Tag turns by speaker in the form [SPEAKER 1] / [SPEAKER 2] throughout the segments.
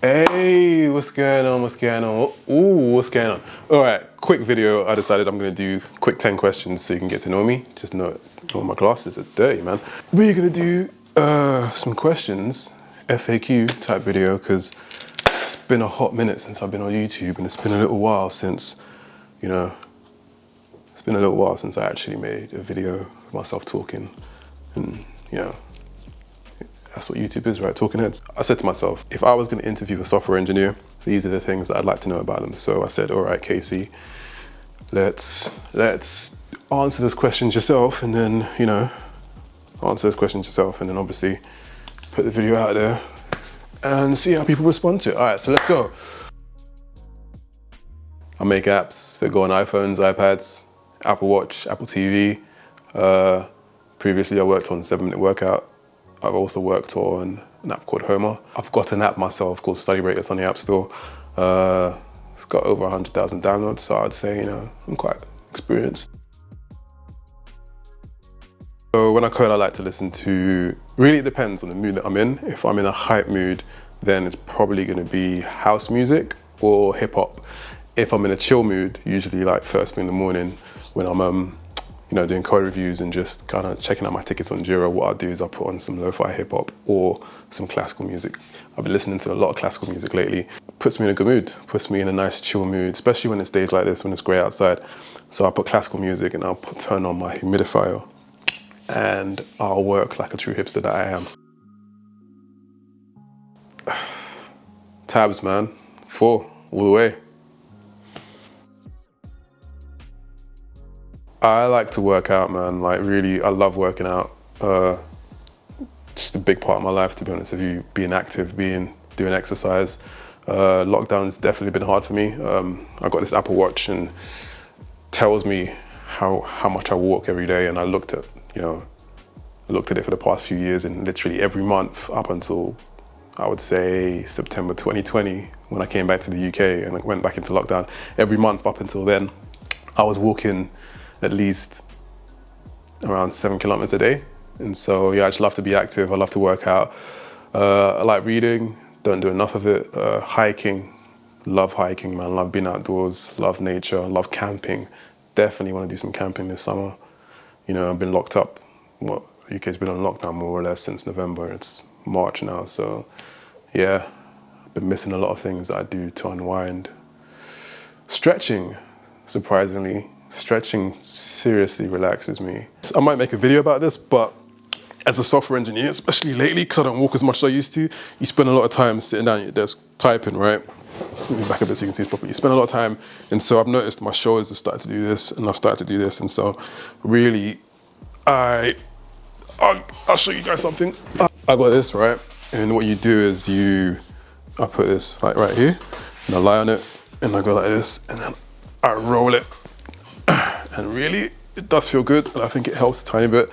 [SPEAKER 1] Hey, what's going on? What's going on? Ooh, what's going on? All right, quick video. I decided I'm gonna do quick 10 questions so you can get to know me. Just know my glasses are dirty, man. We're gonna do some questions, FAQ type video, because it's been a hot minute since I've been on YouTube, and it's been a little while since, it's been a little while since I actually made a video of myself talking, and that's what YouTube is, right? Talking heads. I said to myself, if I was going to interview a software engineer, these are the things that I'd like to know about them. So I said, all right, Casey, let's answer those questions yourself, and then, answer those questions yourself, and then obviously put the video out there and see how people respond to it. All right, so let's go. I make apps that go on iPhones, iPads, Apple Watch, Apple TV. Previously, I worked on 7-Minute Workout. I've also worked on an app called Homer. I've got an app myself called Study Break that's on the App Store. It's got over 100,000 downloads, so I'd say, I'm quite experienced. So when I code, I like to listen to, really it depends on the mood that I'm in. If I'm in a hype mood, then it's probably gonna be house music or hip hop. If I'm in a chill mood, usually like first thing in the morning when I'm doing code reviews and just kind of checking out my tickets on Jira, what I'll do is I'll put on some lo-fi hip hop or some classical music. I've been listening to a lot of classical music lately. Puts me in a good mood, puts me in a nice chill mood, especially when it's days like this, when it's grey outside. So I'll put classical music and I'll turn on my humidifier and I'll work like a true hipster that I am. Tabs, man, 4 all the way. I like to work out, man. Like really, I love working out. Just a big part of my life, to be honest with you. Being active, doing exercise. Lockdown's definitely been hard for me. I got this Apple Watch and tells me how much I walk every day. And I looked at it for the past few years, and literally every month up until I would say September 2020, when I came back to the UK and I went back into lockdown. Every month up until then, I was walking at least around 7 kilometers a day. And so, yeah, I just love to be active. I love to work out. I like reading, don't do enough of it. Hiking, love hiking, man. Love being outdoors, love nature, love camping. Definitely want to do some camping this summer. I've been locked up. UK's been on lockdown more or less since November. It's March now, so yeah, I've been missing a lot of things that I do to unwind. Stretching, surprisingly. Stretching seriously relaxes me. I might make a video about this, but as a software engineer, especially lately, because I don't walk as much as I used to, you spend a lot of time sitting down at your desk typing, right? Let me back a bit so you can see this properly. You spend a lot of time, and so I've noticed my shoulders have started to do this, and I've started to do this, and so really, I'll show you guys something. I got this, right? And what you do is I put this like right here, and I lie on it, and I go like this, and then I roll it. And really, it does feel good, and I think it helps a tiny bit.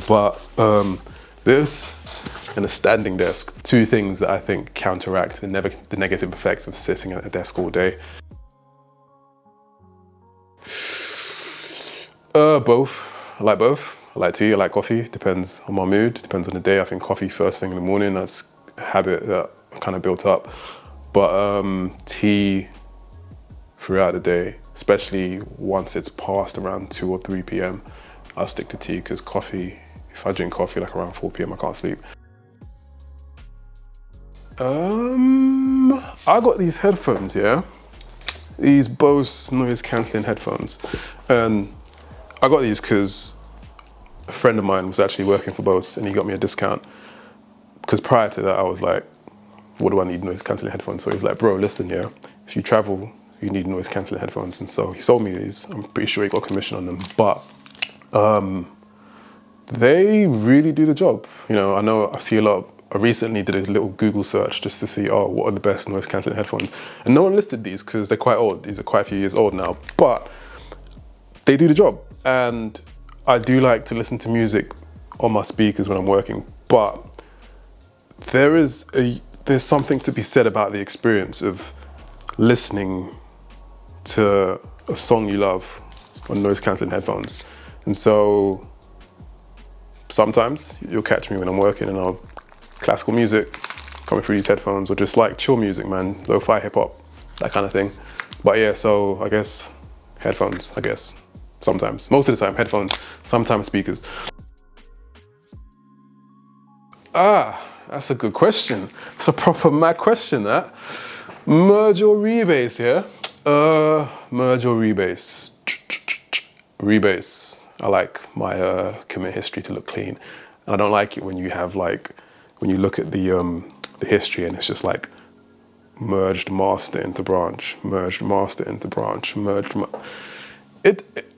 [SPEAKER 1] But this and a standing desk, 2 things that I think counteract the negative effects of sitting at a desk all day. Both. I like both. I like tea, I like coffee. Depends on my mood, depends on the day. I think coffee first thing in the morning, that's a habit that I kind of built up. But tea throughout the day, especially once it's past around 2 or 3 p.m. I'll stick to tea, because coffee, if I drink coffee like around 4 p.m, I can't sleep. I got these headphones, yeah? These Bose noise cancelling headphones. And I got these because a friend of mine was actually working for Bose and he got me a discount. Because prior to that, I was like, what do I need noise cancelling headphones? So he was like, bro, listen, yeah, if you travel, you need noise cancelling headphones. And so he sold me these. I'm pretty sure he got commission on them, but they really do the job. I recently did a little Google search just to see, what are the best noise cancelling headphones? And no one listed these because they're quite old. These are quite a few years old now, but they do the job. And I do like to listen to music on my speakers when I'm working, but there's something to be said about the experience of listening to a song you love on noise cancelling headphones. And so sometimes you'll catch me when I'm working and I'll classical music, coming through these headphones, or just like chill music, man, lo-fi hip hop, that kind of thing. But yeah, so I guess headphones, I guess, sometimes. Most of the time, headphones, sometimes speakers. That's a good question. It's a proper mad question, that. Merge or rebase, yeah? Merge or rebase? Rebase. I like my commit history to look clean. And I don't like it when you have like, when you look at the history and it's just like merged master into branch, merged master into branch, I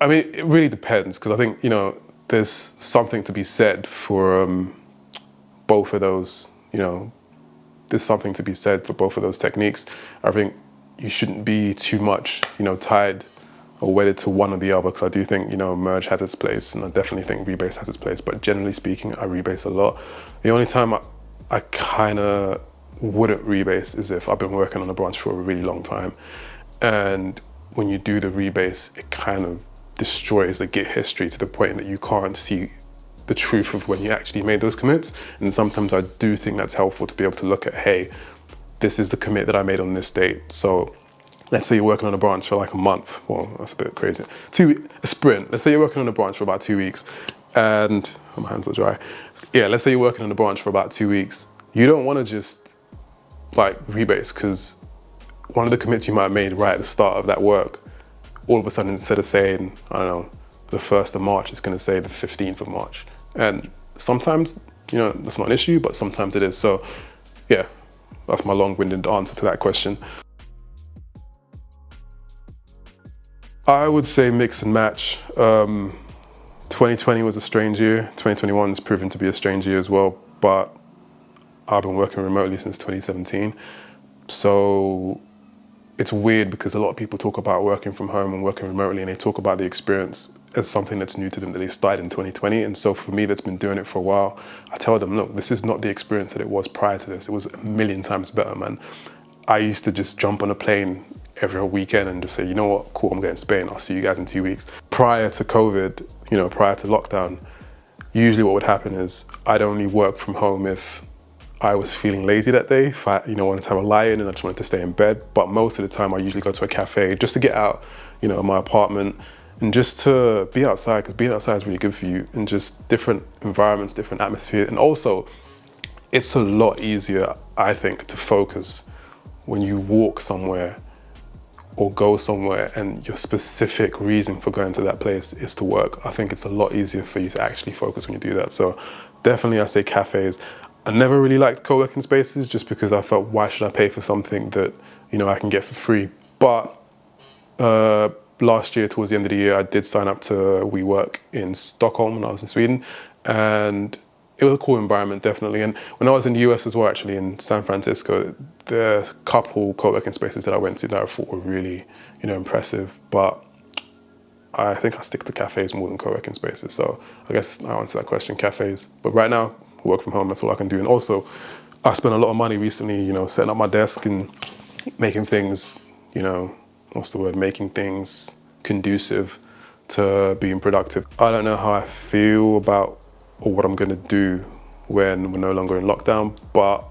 [SPEAKER 1] mean, it really depends, because I think, you know, there's something to be said for both of those, you know, there's something to be said for both of those techniques. I think you shouldn't be too much, you know, tied or wedded to one or the other, because I do think, you know, merge has its place, and I definitely think rebase has its place, but generally speaking, I rebase a lot. The only time I kind of wouldn't rebase is if I've been working on a branch for a really long time, and when you do the rebase, it kind of destroys the Git history to the point that you can't see the truth of when you actually made those commits. And sometimes I do think that's helpful to be able to look at, hey, this is the commit that I made on this date. So let's say you're working on a branch for like a month. Well, that's a bit crazy. A sprint. Let's say you're working on a branch for about 2 weeks, and oh, my hands are dry. Yeah, let's say you're working on a branch for about 2 weeks. You don't want to just like rebase, because one of the commits you might have made right at the start of that work, all of a sudden, instead of saying, I don't know, the 1st of March, it's going to say the 15th of March. And sometimes, you know, that's not an issue, but sometimes it is. So yeah, that's my long-winded answer to that question. I would say mix and match. 2020 was a strange year. 2021 has proven to be a strange year as well, but I've been working remotely since 2017. So it's weird, because a lot of people talk about working from home and working remotely, and they talk about the experience as something that's new to them, that they started in 2020. And so for me, that's been doing it for a while, I tell them, look, this is not the experience that it was prior to this. It was a million times better, man. I used to just jump on a plane every weekend and just say, you know what, cool, I'm going to Spain, I'll see you guys in 2 weeks. Prior to COVID, you know, prior to lockdown, usually what would happen is I'd only work from home if I was feeling lazy that day, if I, you know, wanted to have a lie-in and I just wanted to stay in bed. But most of the time I usually go to a cafe just to get out, you know, of my apartment, and just to be outside, because being outside is really good for you, and just different environments, different atmosphere. And also, it's a lot easier, I think, to focus when you walk somewhere or go somewhere and your specific reason for going to that place is to work. I think it's a lot easier for you to actually focus when you do that. So definitely I say cafes. I never really liked co-working spaces, just because I felt, why should I pay for something that, you know, I can get for free? But last year, towards the end of the year, I did sign up to WeWork in Stockholm when I was in Sweden, and it was a cool environment, definitely. And when I was in the US as well, actually, in San Francisco, the couple co-working spaces that I went to that I thought were really, you know, impressive. But I think I stick to cafes more than co-working spaces. So I guess I answer that question, cafes. But right now, work from home, that's all I can do. And also, I spent a lot of money recently, you know, setting up my desk and making things, you know, what's the word, making things conducive to being productive. I don't know how I feel about or what I'm gonna do when we're no longer in lockdown, but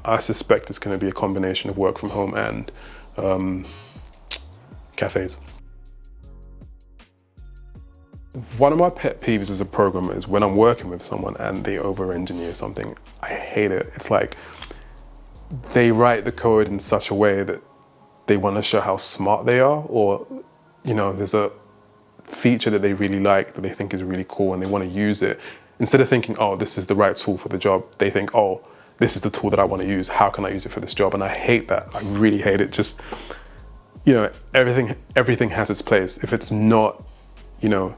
[SPEAKER 1] I suspect it's gonna be a combination of work from home and cafes. One of my pet peeves as a programmer is when I'm working with someone and they over-engineer something. I hate it. It's like they write the code in such a way that they want to show how smart they are, or, you know, there's a feature that they really like, that they think is really cool, and they want to use it. Instead of thinking, oh, this is the right tool for the job, they think, oh, this is the tool that I want to use. How can I use it for this job? And I hate that. I really hate it. Just, you know, everything has its place. If it's not, you know,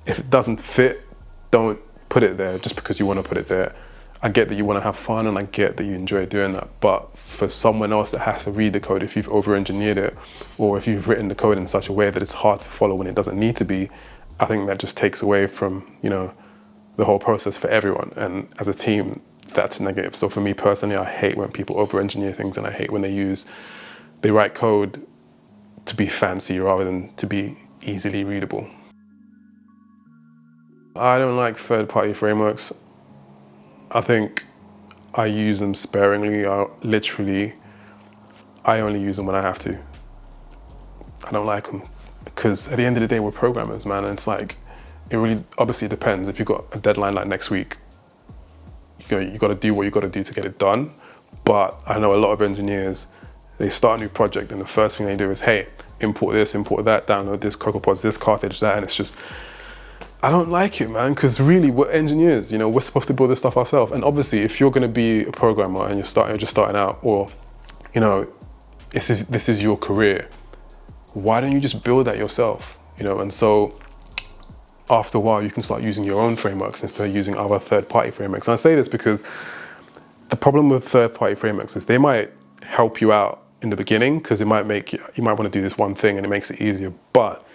[SPEAKER 1] if it doesn't fit, don't put it there just because you want to put it there. I get that you want to have fun, and I get that you enjoy doing that, but for someone else that has to read the code, if you've over-engineered it, or if you've written the code in such a way that it's hard to follow when it doesn't need to be, I think that just takes away from, you know, the whole process for everyone. And as a team, that's negative. So for me personally, I hate when people over-engineer things, and I hate when they write code to be fancy rather than to be easily readable. I don't like third-party frameworks. I think I use them sparingly. I only use them when I have to. I don't like them because at the end of the day, we're programmers, man. And it's like, it really obviously depends. If you've got a deadline like next week, you got to do what you got to do to get it done. But I know a lot of engineers, they start a new project and the first thing they do is, hey, import this, import that, download this, CocoaPods, this, Carthage, that, and it's just, I don't like it, man, because really we're engineers, we're supposed to build this stuff ourselves. And obviously if you're gonna be a programmer and you're just starting out, or, this is your career, why don't you just build that yourself, And so after a while, you can start using your own frameworks instead of using other third-party frameworks. And I say this because the problem with third-party frameworks is they might help you out in the beginning because it might make you might want to do this one thing and it makes it easier, but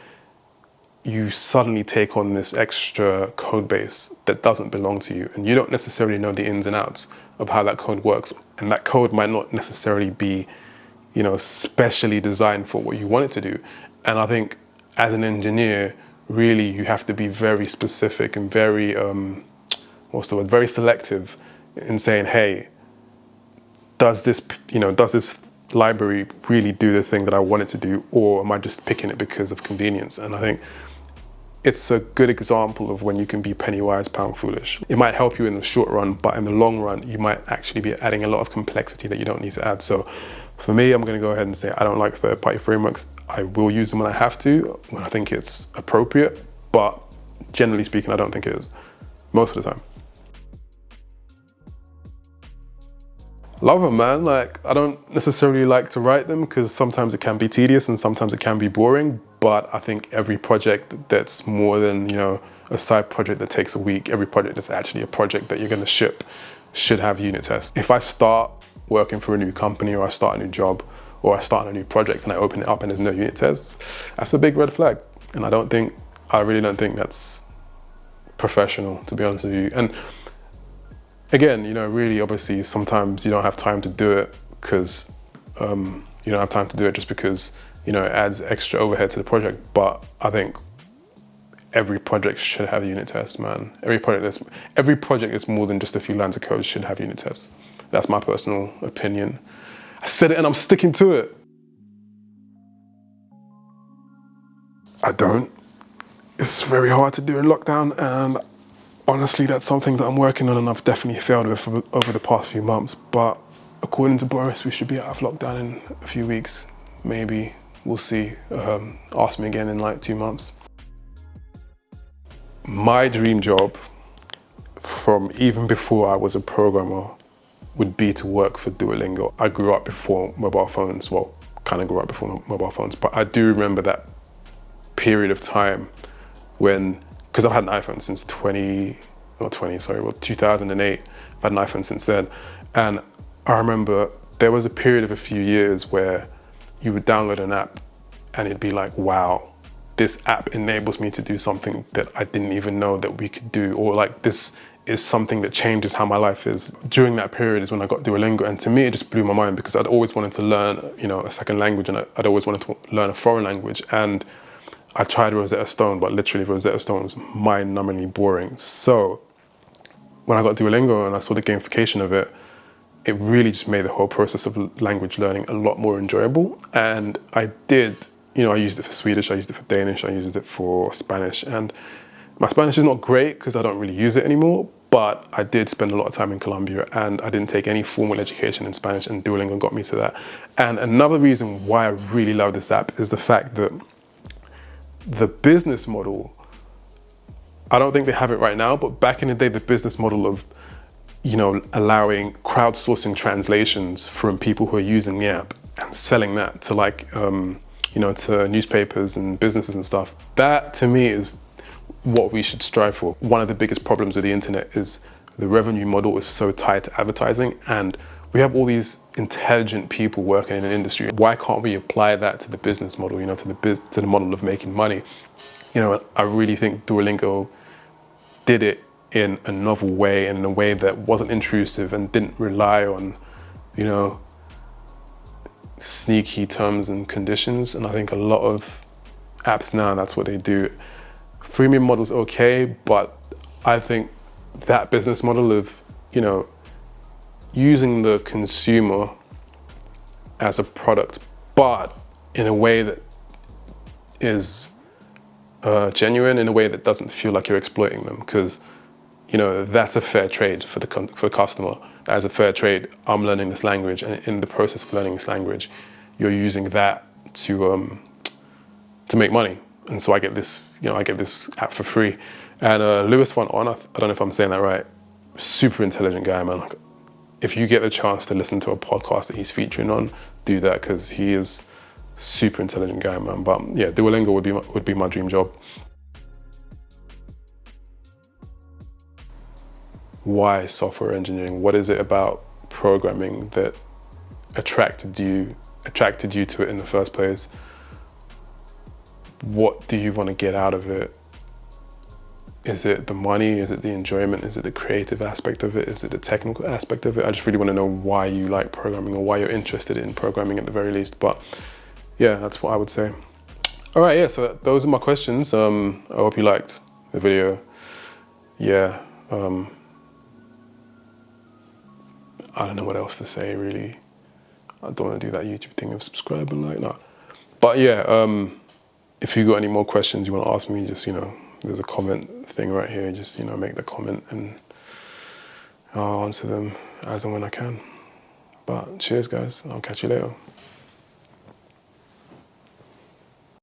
[SPEAKER 1] you suddenly take on this extra code base that doesn't belong to you, and you don't necessarily know the ins and outs of how that code works, and that code might not necessarily be, specially designed for what you want it to do. And I think as an engineer, really you have to be very specific and very very selective in saying, hey, does this library really do the thing that I want it to do, or am I just picking it because of convenience? And I think it's a good example of when you can be penny wise, pound foolish. It might help you in the short run, but in the long run, you might actually be adding a lot of complexity that you don't need to add. So for me, I'm gonna go ahead and say I don't like third-party frameworks. I will use them when I have to, when I think it's appropriate, but generally speaking, I don't think it is, most of the time. Love them, man. Like, I don't necessarily like to write them because sometimes it can be tedious and sometimes it can be boring, but I think every project that's more than, a side project that takes a week, every project that's actually a project that you're gonna ship should have unit tests. If I start working for a new company, or I start a new job, or I start a new project and I open it up and there's no unit tests, that's a big red flag. And I really don't think that's professional, to be honest with you. And again, really, obviously, sometimes you don't have time to do it because you don't have time to do it just because, it adds extra overhead to the project. But I think every project should have unit tests, man. Every project that's more than just a few lines of code should have unit tests. That's my personal opinion. I said it and I'm sticking to it. I don't. It's very hard to do in lockdown, and honestly, that's something that I'm working on and I've definitely failed with over the past few months. But according to Boris, we should be out of lockdown in a few weeks. Maybe, we'll see. Ask me again in like 2 months. My dream job, from even before I was a programmer, would be to work for Duolingo. I grew up before mobile phones, well, kind of grew up before mobile phones, but I do remember that period of time when, because I've had an iPhone since 2008. I've had an iPhone since then. And I remember there was a period of a few years where you would download an app and it'd be like, wow, this app enables me to do something that I didn't even know that we could do, or like this is something that changes how my life is. During that period is when I got Duolingo, and to me it just blew my mind because I'd always wanted to learn, a second language, and I'd always wanted to learn a foreign language. And I tried Rosetta Stone, but literally Rosetta Stone was mind-numbingly boring. So when I got Duolingo and I saw the gamification of it, it really just made the whole process of language learning a lot more enjoyable. And I did, I used it for Swedish, I used it for Danish, I used it for Spanish. And my Spanish is not great because I don't really use it anymore, but I did spend a lot of time in Colombia and I didn't take any formal education in Spanish, and Duolingo got me to that. And another reason why I really love this app is the fact that the business model, I don't think they have it right now, but back in the day, the business model of, allowing crowdsourcing translations from people who are using the app and selling that to to newspapers and businesses and stuff, that to me is what we should strive for. One of the biggest problems with the internet is the revenue model is so tied to advertising, and we have all these intelligent people working in an industry. Why can't we apply that to the business model, to the model of making money? I really think Duolingo did it in a novel way, and in a way that wasn't intrusive and didn't rely on, sneaky terms and conditions. And I think a lot of apps now, that's what they do. Freemium model's okay, but I think that business model of, using the consumer as a product, but in a way that is genuine, in a way that doesn't feel like you're exploiting them, because that's a fair trade for the customer. That is a fair trade. I'm learning this language, and in the process of learning this language, you're using that to make money. And so I get this app for free. And Lewis Von On, I don't know if I'm saying that right, super intelligent guy, man. Like, if you get the chance to listen to a podcast that he's featuring on, do that, because he is super intelligent guy, man. But yeah, Duolingo would be my dream job. Why software engineering? What is it about programming that attracted you to it in the first place? What do you want to get out of it? Is it the money? Is it the enjoyment? Is it the creative aspect of it? Is it the technical aspect of it? I just really want to know why you like programming, or why you're interested in programming at the very least. But yeah, that's what I would say. All right, yeah, so those are my questions. I hope you liked the video. Yeah, I don't know what else to say, really. I don't want to do that YouTube thing of subscribe and like, no. But yeah, if you got any more questions you want to ask me, just, there's a comment thing right here. Just, make the comment and I'll answer them as and when I can. But cheers, guys. I'll catch you later.